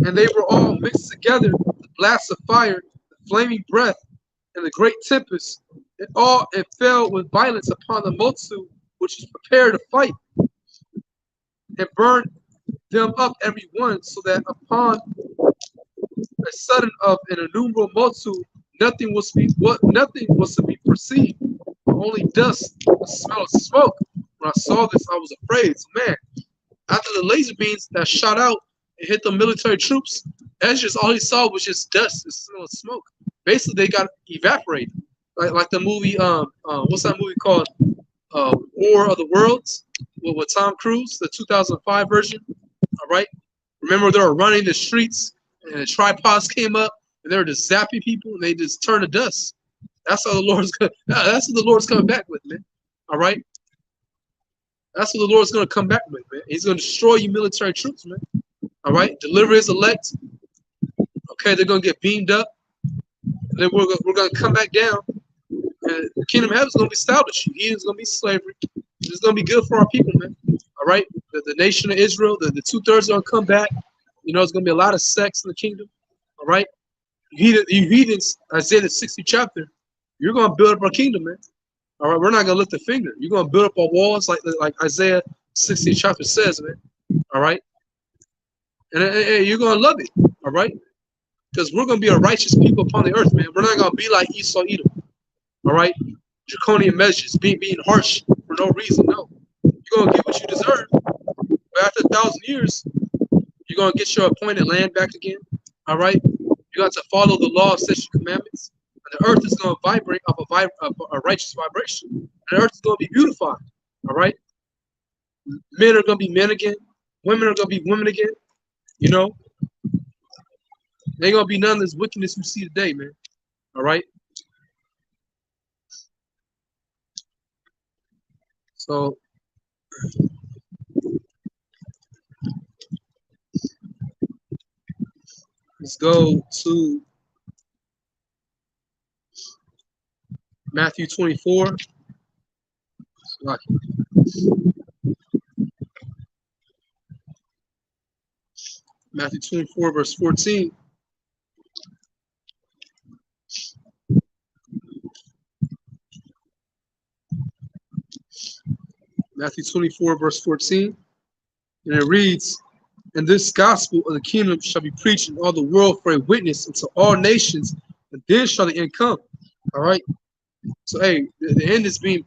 And they were all mixed together, the blast of fire, the flaming breath, and the great tempest. It fell with violence upon the multitude which was prepared to fight, and burned them up every one, so that upon a sudden of an innumerable multitude, nothing was to be perceived, but only dust, the smell of smoke. When I saw this, I was afraid. So man, after the laser beams that shot out and hit the military troops, that's just all he saw was just dust and smell of smoke. Basically, they got evaporated. Like the movie, what's that movie called? War of the Worlds with Tom Cruise, the 2005 version. All right. Remember, they were running the streets and the tripods came up and they were just zapping people and they just turned to dust. That's how the Lord's gonna. That's what the Lord's coming back with, man. All right. That's what the Lord's gonna come back with, man. He's gonna destroy you military troops, man. All right. Deliver his elect. Okay, they're gonna get beamed up. And then we're gonna come back down. And the kingdom of heaven is going to be established. He is going to be slavery. It's going to be good for our people, man. All right? The nation of Israel, the 2/3 are going to come back. You know, it's going to be a lot of sex in the kingdom. All right? You heathens, Isaiah the 60th chapter, you're going to build up our kingdom, man. All right? We're not going to lift a finger. You're going to build up our walls like Isaiah 60th chapter says, man. All right? And you're going to love it. All right? Because we're going to be a righteous people upon the earth, man. We're not going to be like Esau, Edom. All right, draconian measures, being harsh for no reason. No, you're gonna get what you deserve. But after 1,000 years, you're gonna get your appointed land back again. All right, you got to follow the law, statutes, commandments, and the earth is gonna vibrate off a righteous vibration. And the earth is gonna be beautified. All right, men are gonna be men again. Women are gonna be women again. You know, there ain't gonna be none of this wickedness we see today, man. All right. So let's go to Matthew 24. Matthew 24, verse 14. Matthew 24, verse 14. And it reads, "And this gospel of the kingdom shall be preached in all the world for a witness unto all nations, and then shall the end come." All right. So hey, the end is being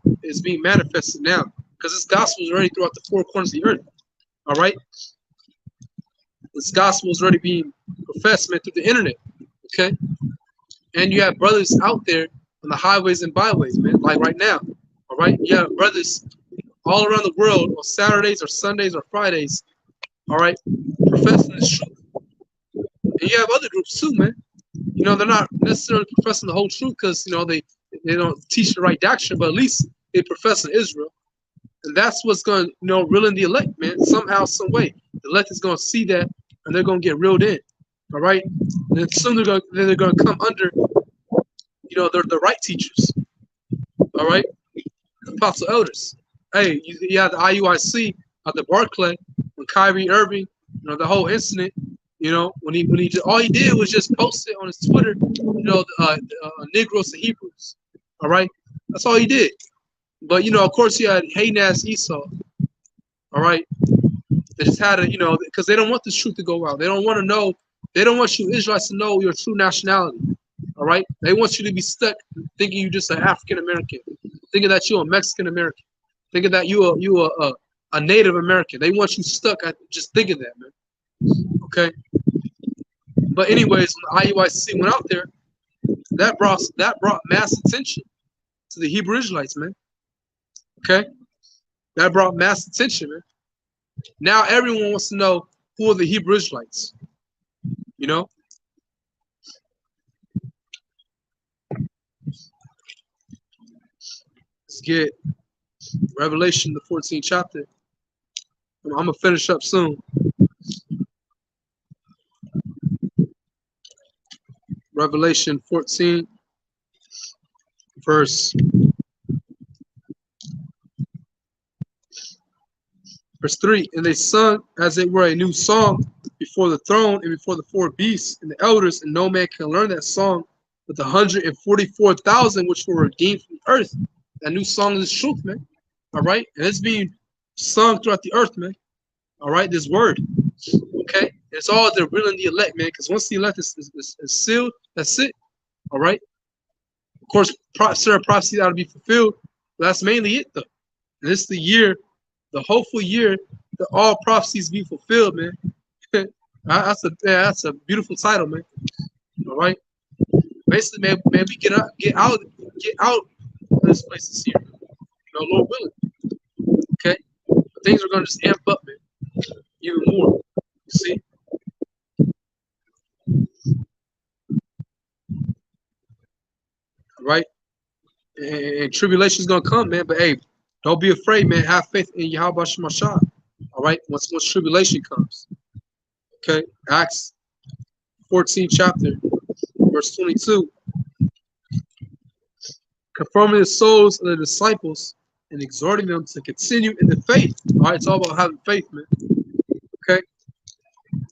manifested now, because this gospel is already throughout the four corners of the earth. All right. This gospel is already being professed, man, through the internet. Okay. And you have brothers out there on the highways and byways, man, like right now. All right. You have brothers all around the world on Saturdays or Sundays or Fridays, all right, professing this truth. And you have other groups too, man. You know, they're not necessarily professing the whole truth because, you know, they don't teach the right doctrine, but at least they profess in Israel. And that's what's going to, you know, reel in the elect, man. Somehow, some way. The elect is going to see that and they're going to get reeled in, all right? And then soon they're going to come under, you know, the right teachers, all right? The apostle elders. Hey, you have the IUIC at the Barclay when Kyrie Irving, you know, the whole incident, you know, when he all he did was just post it on his Twitter, you know, Negroes to Hebrews. All right, that's all he did. But, of course, you had hating-ass Esau, all right? They just had to, because they don't want this truth to go out. They don't want to know. They don't want you Israelites to know your true nationality, all right? They want you to be stuck thinking you're just an African-American, thinking that you're a Mexican-American, thinking that you're a Native American. They want you stuck at just thinking that, man, okay? But anyways, when the IUIC went out there, that brought mass attention to the Hebrew Israelites, man. Okay, that brought mass attention, man. Now everyone wants to know who are the Hebrew Israelites. Let's get Revelation, the 14th chapter. I'm gonna finish up soon. Revelation 14, verse 3. And they sung as it were a new song before the throne and before the four beasts and the elders, and no man can learn that song but the 144,000 which were redeemed from the earth. That new song is truth, man. All right, and it's being sung throughout the earth, man. All right, this word. Okay, it's all the real and the elect, man. Because once the elect is sealed, that's it. All right. Of course, certain prophecy ought to be fulfilled, but that's mainly it, though. And it's the year, the hopeful year, that all prophecies be fulfilled, man. That's a beautiful title, man. All right. Basically, man, we get out of this place this year. Lord willing. Okay, but things are gonna just amp up, man, even more. You see. All right. And tribulation is gonna come, man. But hey, don't be afraid, man. Have faith in Yahweh Shemashah. All right. Once tribulation comes. Okay. Acts 14 chapter, verse 22. Confirming the souls of the disciples and exhorting them to continue in the faith. All right. It's all about having faith, man. Okay.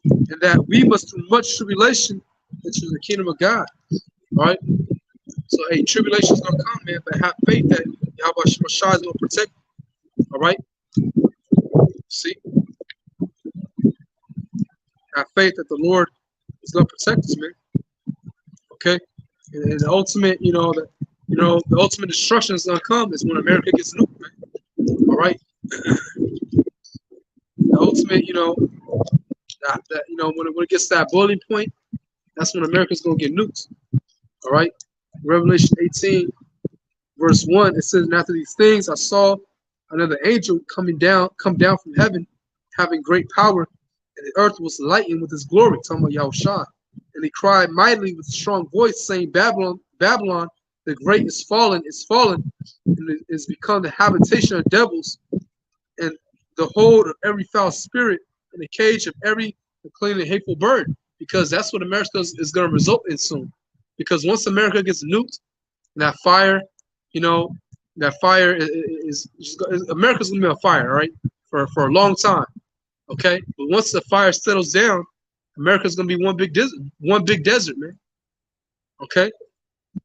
And that we must do much tribulation into the kingdom of God. All right. So, hey, tribulation is going to come, man, but have faith that Yahweh Shemashah is going to protect you. All right? See? Have faith that the Lord is going to protect us, man. Okay? And the ultimate, the ultimate destruction is going to come is when America gets nuked, man. All right? The ultimate, when it gets to that boiling point, that's when America's going to get nuked. All right? Revelation 18, verse 1, it says, and after these things I saw another angel come down from heaven, having great power, and the earth was lightened with his glory, talking about Yahushua. And he cried mightily with a strong voice, saying, Babylon, Babylon, the great is fallen, and is become the habitation of devils, and the hold of every foul spirit, and the cage of every unclean and hateful bird. Because that's what America is going to result in soon. Because once America gets nuked, that fire, that fire is America's gonna be on fire, all right, for a long time, okay. But once the fire settles down, America's gonna be one big desert, man. Okay,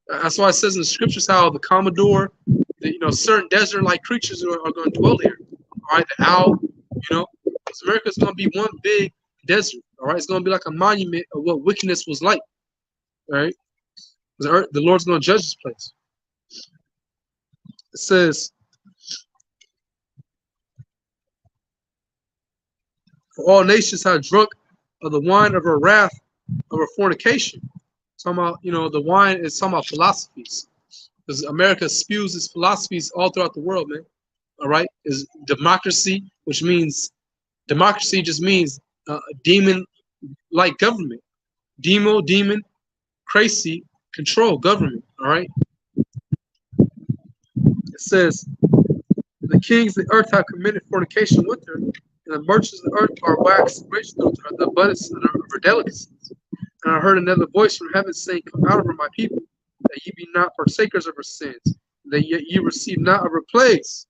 that's why it says in the scriptures how the Commodore, certain desert-like creatures are going to dwell here. All right, the owl, because America's gonna be one big desert. All right, it's gonna be like a monument of what wickedness was like. All right. The Lord's going to judge this place. It says, for all nations have drunk of the wine of her wrath, of her fornication. Talking about, the wine is talking about philosophies. Because America spews its philosophies all throughout the world, man. All right? Is democracy, which means, democracy just means demon-like government. Demon, crazy, control government. All right. It says, the kings of the earth have committed fornication with her, and the merchants of the earth are waxed rich through the abundance of her delicacies. And I heard another voice from heaven saying, come out of her, my people, that ye be not partakers of her sins, that ye receive not of her plagues.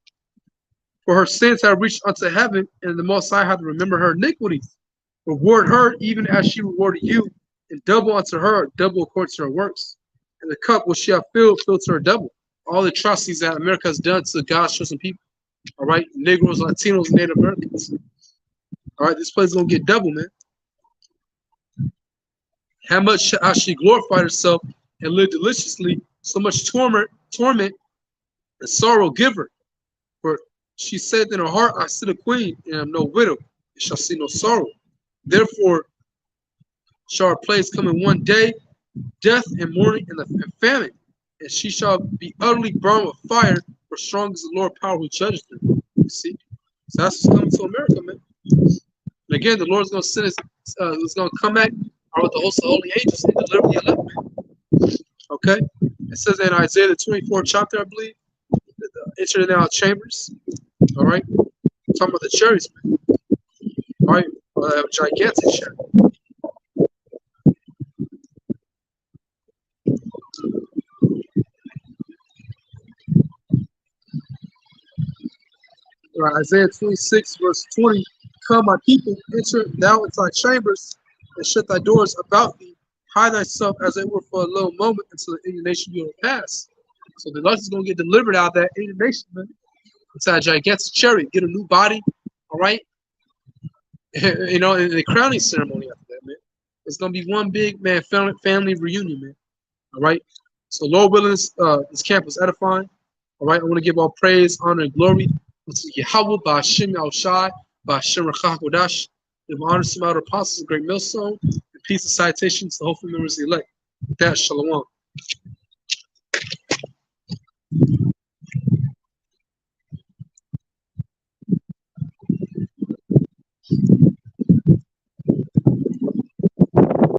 For her sins have reached unto heaven, and the Most High hath remembered her iniquities. Reward her even as she rewarded you, and double unto her, double according to her works. And the cup which she hath filled to her double. all the atrocities that America has done to God's chosen people. All right, Negroes, Latinos, Native Americans. All right, this place is gonna get double, man. How much has she glorified herself and lived deliciously? So much torment, and sorrow give her. For she said in her heart, I sit a queen, and am no widow, and shall see no sorrow. Therefore shall her place come in one day, death and mourning and famine, and she shall be utterly burned with fire, for strong is the Lord power who judges them. You see? So that's what's coming to America, man. And again, the Lord's gonna send is gonna come back with the host of holy angels and deliver the elect, man. Okay? It says in Isaiah the 24th chapter, I believe, enter in our chambers. All right? Talking about the cherries, man. All right? A gigantic cherry. Isaiah 26, verse 20. Come, my people, enter thou into thy chambers, and shut thy doors about thee. Hide thyself as it were for a little moment until the indignation be pass. So the Lord is going to get delivered out of that indignation, man. It's a gigantic cherry, get a new body, all right? You know, in the crowning ceremony after that, man. It's going to be one big, man, family reunion, man. All right? So, Lord willing, this camp is edifying. All right? I want to give all praise, honor, and glory to Yahweh, by Hashem Yahushai, by Hashem Rachach Kodash. Give honor to my apostles, the great millstone, and peace and citations to hopeful members of the elect. With that, shalom.